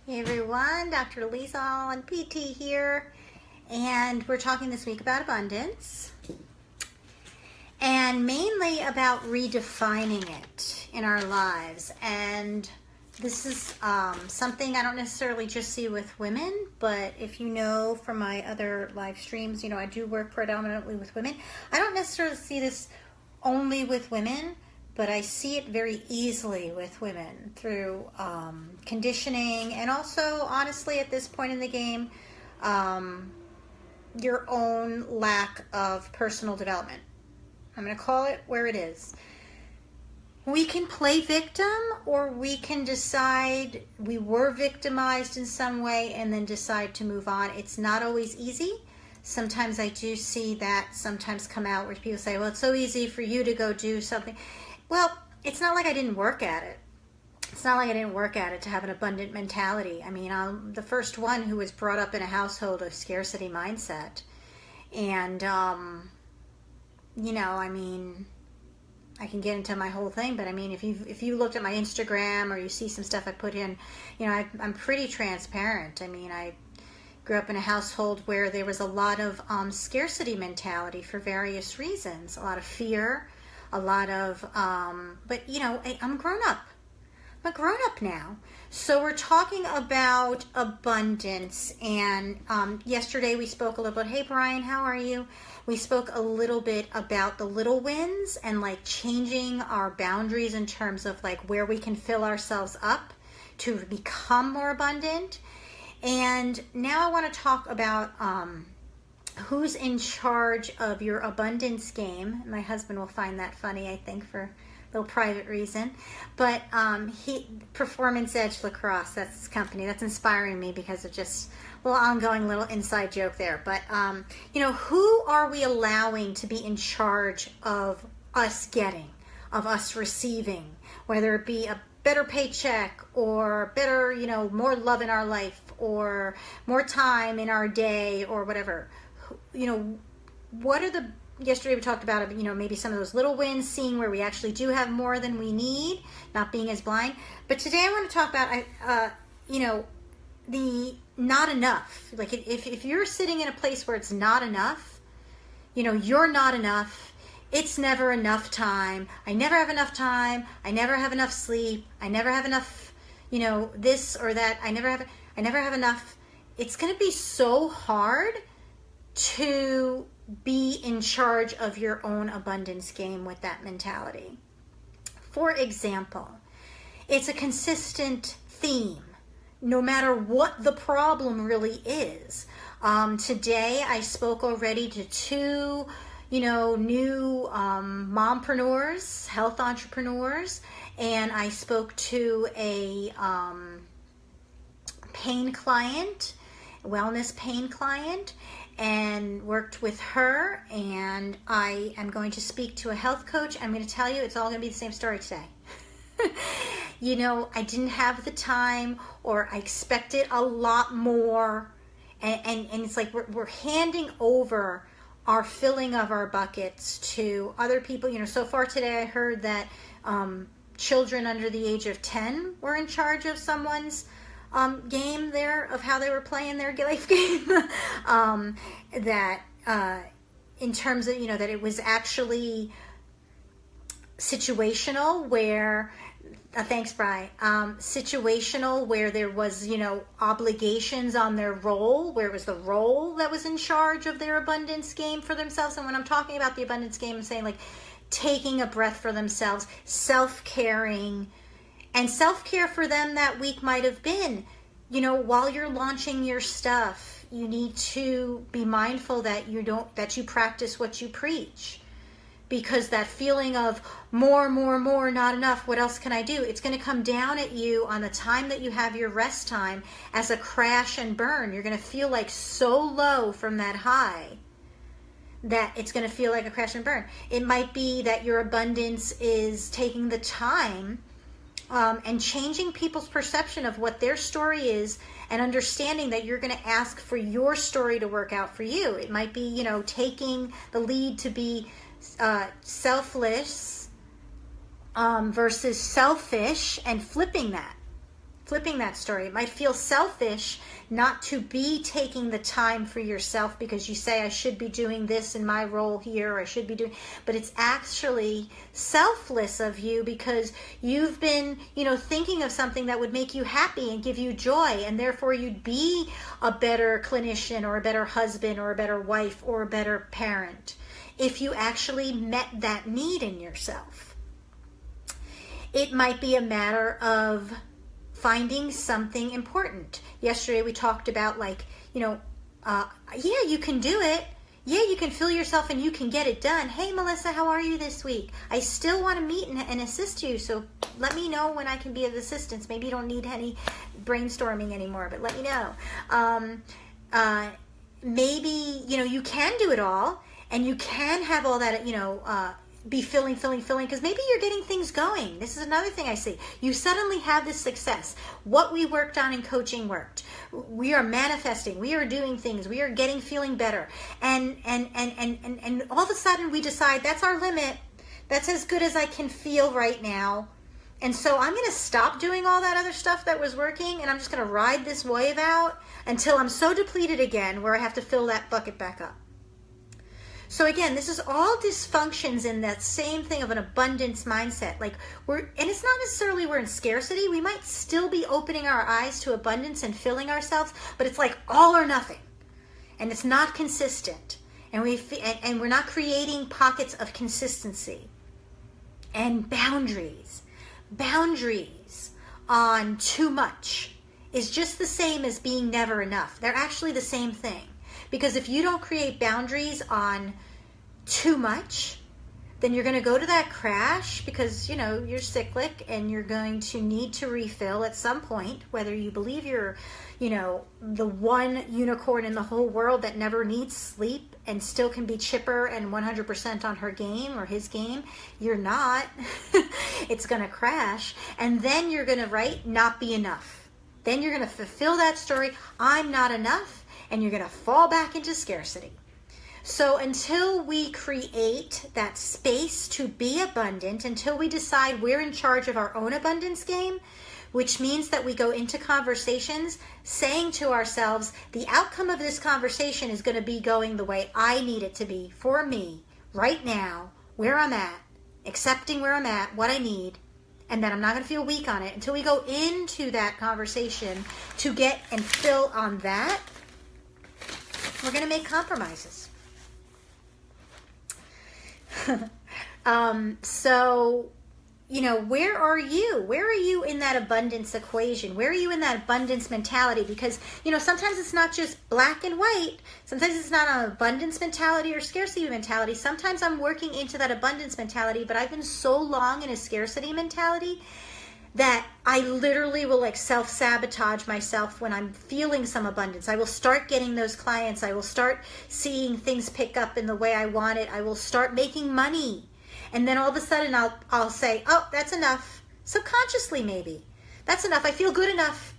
Hey everyone, Dr. Liesel and PT here, and we're talking this week about abundance and mainly about redefining it in our lives. And this is something I don't necessarily just see with women, but if you know from my other live streams, I do work predominantly with women. I don't necessarily see this only with women, but I see it very easily with women through conditioning and also, honestly, at this point in the game, your own lack of personal development. I'm going to call it where it is. We can play victim, or we can decide we were victimized in some way and then decide to move on. It's not always easy. Sometimes I do see that sometimes come out where people say, well, it's so easy for you to go do something. Well, it's not like I didn't work at it. It's not like I didn't work at it to have an abundant mentality. I mean, I'm the first one who was brought up in a household of scarcity mindset. And, I can get into my whole thing, but I mean, if you looked at my Instagram or you see some stuff I put in, I'm pretty transparent. I mean, I grew up in a household where there was a lot of scarcity mentality for various reasons, a lot of fear, a lot of, but I'm grown up. I'm a grown up now. So we're talking about abundance. And yesterday we spoke a little bit, hey Brian, how are you? We spoke a little bit about the little wins and like changing our boundaries in terms of like where we can fill ourselves up to become more abundant. And now I want to talk about who's in charge of your abundance game. My husband will find that funny, I think, for a little private reason. But Performance Edge Lacrosse, that's his company. That's inspiring me because of just a little ongoing little inside joke there. But, who are we allowing to be in charge of us getting, of us receiving, whether it be a better paycheck or better, more love in our life or more time in our day or whatever. What are yesterday we talked about, maybe some of those little wins, seeing where we actually do have more than we need, not being as blind. But today I want to talk about, the not enough. Like if you're sitting in a place where it's not enough, you're not enough. It's never enough time. I never have enough time. I never have enough sleep. I never have enough, this or that. I never have enough. It's going to be so hard to be in charge of your own abundance game with that mentality. For example, it's a consistent theme, no matter what the problem really is. Today I spoke already to two, new mompreneurs, health entrepreneurs, and I spoke to a pain client, wellness pain client, and worked with her. And I am going to speak to a health coach. I'm going to tell you, it's all going to be the same story today. I didn't have the time, or I expected a lot more. And it's like we're handing over our filling of our buckets to other people. So far today I heard that children under the age of 10 were in charge of someone's game there, of how they were playing their life game. That in terms of, that it was actually situational where, thanks, Bri, situational where there was, obligations on their role, where it was the role that was in charge of their abundance game for themselves. And when I'm talking about the abundance game, I'm saying like taking a breath for themselves, self-caring. And self-care for them that week might have been, while you're launching your stuff, you need to be mindful that you practice what you preach. Because that feeling of more, not enough, what else can I do? It's going to come down at you on the time that you have your rest time as a crash and burn. You're going to feel like so low from that high that it's going to feel like a crash and burn. It might be that your abundance is taking the time and changing people's perception of what their story is, and understanding that you're going to ask for your story to work out for you. It might be, taking the lead to be selfless versus selfish, and flipping that. flipping that story. It might feel selfish not to be taking the time for yourself because you say, I should be doing this in my role here, or I should be doing, but it's actually selfless of you because you've been, thinking of something that would make you happy and give you joy, and therefore you'd be a better clinician or a better husband or a better wife or a better parent if you actually met that need in yourself. It might be a matter of finding something important. Yesterday we talked about you can do it. Yeah, you can feel yourself and you can get it done. Hey, Melissa, how are you this week? I still want to meet and assist you, so let me know when I can be of assistance. Maybe you don't need any brainstorming anymore, but let me know. Maybe, you can do it all, and you can have all that, be filling, because maybe you're getting things going. This is another thing I see. You suddenly have this success. What we worked on in coaching worked. We are manifesting. We are doing things. We are feeling better. And all of a sudden we decide that's our limit. That's as good as I can feel right now. And so I'm going to stop doing all that other stuff that was working, and I'm just going to ride this wave out until I'm so depleted again where I have to fill that bucket back up. So again, this is all dysfunctions in that same thing of an abundance mindset. And it's not necessarily we're in scarcity. We might still be opening our eyes to abundance and filling ourselves, but it's like all or nothing. And it's not consistent. And we're not creating pockets of consistency. And boundaries on too much is just the same as being never enough. They're actually the same thing. Because if you don't create boundaries on too much, then you're going to go to that crash because, you're cyclic and you're going to need to refill at some point, whether you believe you're, the one unicorn in the whole world that never needs sleep and still can be chipper and 100% on her game or his game. You're not. It's going to crash. And then you're going to, not be enough. Then you're going to fulfill that story. I'm not enough. And you're going to fall back into scarcity. So until we create that space to be abundant, until we decide we're in charge of our own abundance game, which means that we go into conversations saying to ourselves, the outcome of this conversation is going to be going the way I need it to be for me right now, where I'm at, accepting where I'm at, what I need, and that I'm not going to feel weak on it until we go into that conversation to get and fill on that. We're going to make compromises. So, where are you? Where are you in that abundance equation? Where are you in that abundance mentality? Because, sometimes it's not just black and white. Sometimes it's not an abundance mentality or scarcity mentality. Sometimes I'm working into that abundance mentality, but I've been so long in a scarcity mentality that I literally will self-sabotage myself when I'm feeling some abundance. I will start getting those clients. I will start seeing things pick up in the way I want it. I will start making money. And then all of a sudden I'll say, oh, that's enough. Subconsciously maybe. That's enough. I feel good enough.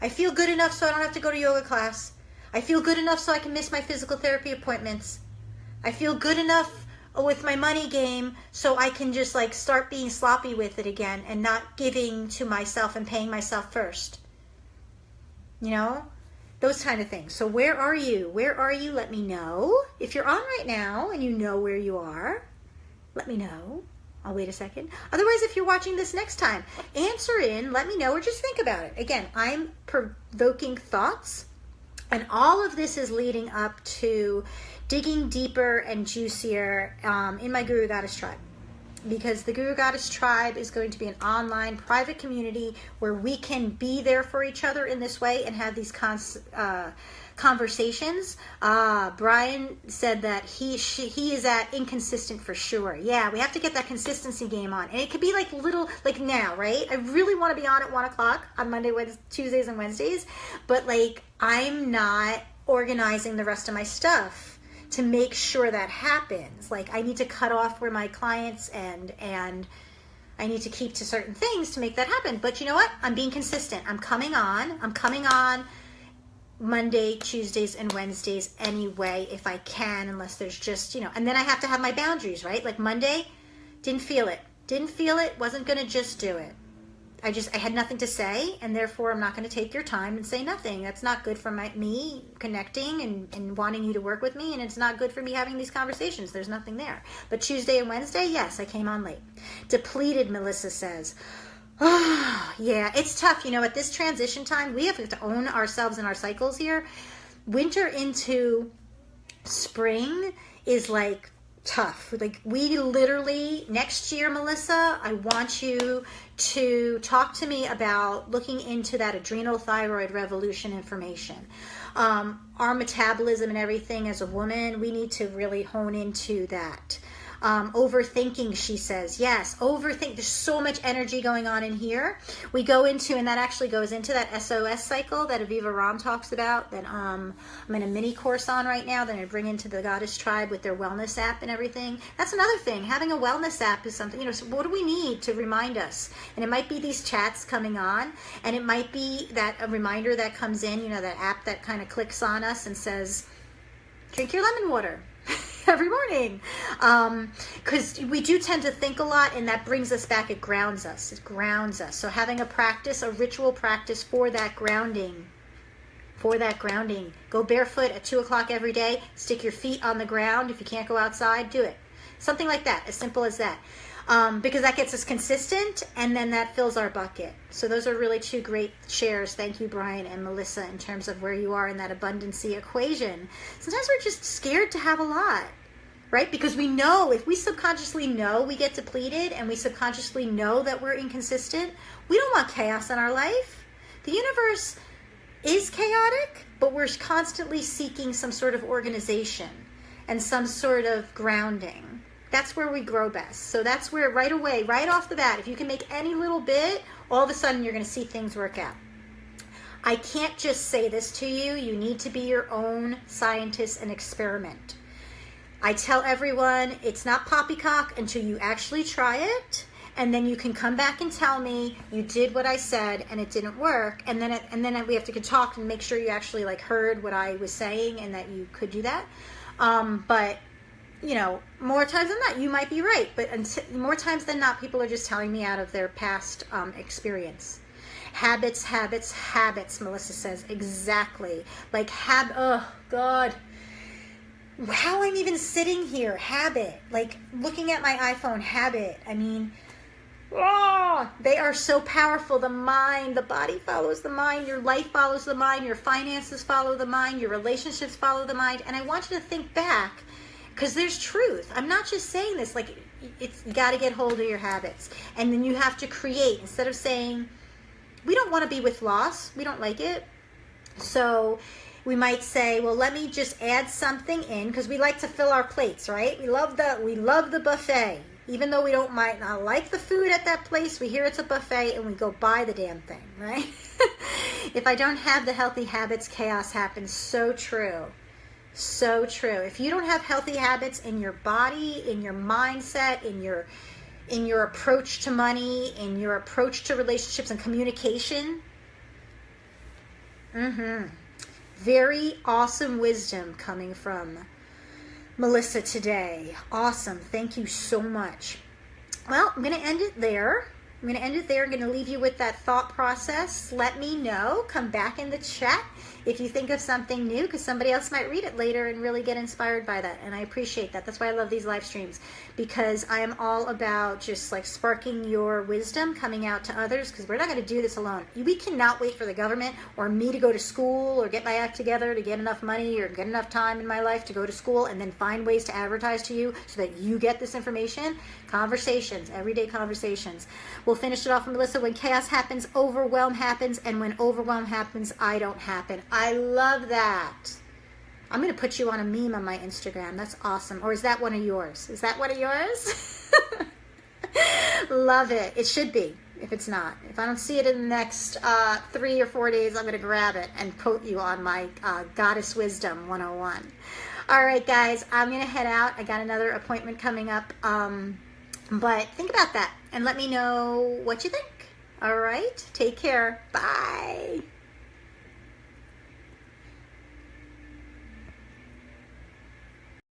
I feel good enough so I don't have to go to yoga class. I feel good enough so I can miss my physical therapy appointments. I feel good enough with my money game so I can just start being sloppy with it again and not giving to myself and paying myself first. Those kind of things. So where are you? Where are you? Let me know. If you're on right now and you know where you are, let me know. I'll wait a second. Otherwise, if you're watching this next time, answer in, let me know, or just think about it. Again, I'm provoking thoughts, and all of this is leading up to digging deeper and juicier in my Guru Goddess Tribe. Because the Guru Goddess Tribe is going to be an online private community where we can be there for each other in this way and have these conversations. Brian said that he is at inconsistent for sure. Yeah, we have to get that consistency game on. And it could be now, right? I really want to be on at 1 o'clock on Monday, Wednesday, Tuesdays, and Wednesdays. But I'm not organizing the rest of my stuff to make sure that happens. I need to cut off where my clients and I need to keep to certain things to make that happen. But you know what? I'm being consistent. I'm coming on Monday, Tuesdays, and Wednesdays anyway, if I can, unless there's just, and then I have to have my boundaries, right? Monday, didn't feel it, wasn't going to just do it. I had nothing to say, and therefore I'm not going to take your time and say nothing. That's not good for me connecting and wanting you to work with me, and it's not good for me having these conversations. There's nothing there. But Tuesday and Wednesday, yes, I came on late. Depleted, Melissa says. Oh, yeah, it's tough. You know, at this transition time, we have to own ourselves and our cycles here. Winter into spring is like tough. Like, we literally, next year, Melissa, I want you to talk to me about looking into that adrenal thyroid revolution information. Our metabolism and everything as a woman, we need to really hone into that. Overthinking, she says. Yes, overthink. There's so much energy going on in here. We go into, and that actually goes into that SOS cycle that Aviva Ram talks about, that I'm in a mini course on right now that I bring into the Goddess Tribe with their wellness app and everything. That's another thing. Having a wellness app is something, you know, so what do we need to remind us? And it might be these chats coming on, and it might be that a reminder that comes in, you know, that app that kind of clicks on us and says, drink your lemon water every morning, because we do tend to think a lot, and that brings us back. It grounds us. It grounds us. So having a practice, a ritual practice for that grounding. Go barefoot at 2 o'clock every day. Stick your feet on the ground. If you can't go outside, do it. Something like that, as simple as that. Because that gets us consistent, and then that fills our bucket. So those are really two great shares. Thank you, Brian and Melissa, in terms of where you are in that abundancy equation. Sometimes we're just scared to have a lot, right? Because we know, if we subconsciously know we get depleted, and we subconsciously know that we're inconsistent, we don't want chaos in our life. The universe is chaotic, but we're constantly seeking some sort of organization and some sort of grounding. That's where we grow best. So that's where right away, right off the bat, if you can make any little bit, all of a sudden you're going to see things work out. I can't just say this to you. You need to be your own scientist and experiment. I tell everyone it's not poppycock until you actually try it. And then you can come back and tell me you did what I said and it didn't work. And then we have to talk and make sure you actually like heard what I was saying and that you could do that. But you know, more times than not, you might be right. But more times than not, people are just telling me out of their past experience. Habits, Melissa says. Exactly. Like, oh, God. How I'm even sitting here, habit. Like, looking at my iPhone, habit. I mean, oh, they are so powerful. The mind, the body follows the mind. Your life follows the mind. Your finances follow the mind. Your relationships follow the mind. And I want you to think back, because there's truth. I'm not just saying this, like, you got to get hold of your habits. And then you have to create, instead of saying, we don't want to be with loss, we don't like it. So we might say, well, let me just add something in, because we like to fill our plates, right? We love the buffet. Even though we don't might not like the food at that place, we hear it's a buffet and we go buy the damn thing, right? If I don't have the healthy habits, chaos happens. So true. So true. If you don't have healthy habits in your body, in your mindset, in your approach to money, in your approach to relationships and communication, very awesome wisdom coming from Melissa today. Awesome. Thank you so much. Well, I'm going to end it there. I'm going to leave you with that thought process. Let me know. Come back in the chat if you think of something new, because somebody else might read it later and really get inspired by that. And I appreciate that. That's why I love these live streams, because I am all about just like sparking your wisdom coming out to others, because we're not going to do this alone. We cannot wait for the government or me to go to school or get my act together to get enough money or get enough time in my life to go to school and then find ways to advertise to you so that you get this information. Conversations, everyday conversations. We'll finish it off with Melissa. When chaos happens, overwhelm happens. And when overwhelm happens, I don't happen. I love that. I'm going to put you on a meme on my Instagram. That's awesome. Or is that one of yours? Is that one of yours? Love it. It should be, if it's not. If I don't see it in the next 3 or 4 days, I'm going to grab it and quote you on my Goddess Wisdom 101. All right, guys. I'm going to head out. I got another appointment coming up. But think about that and let me know what you think. All right. Take care. Bye.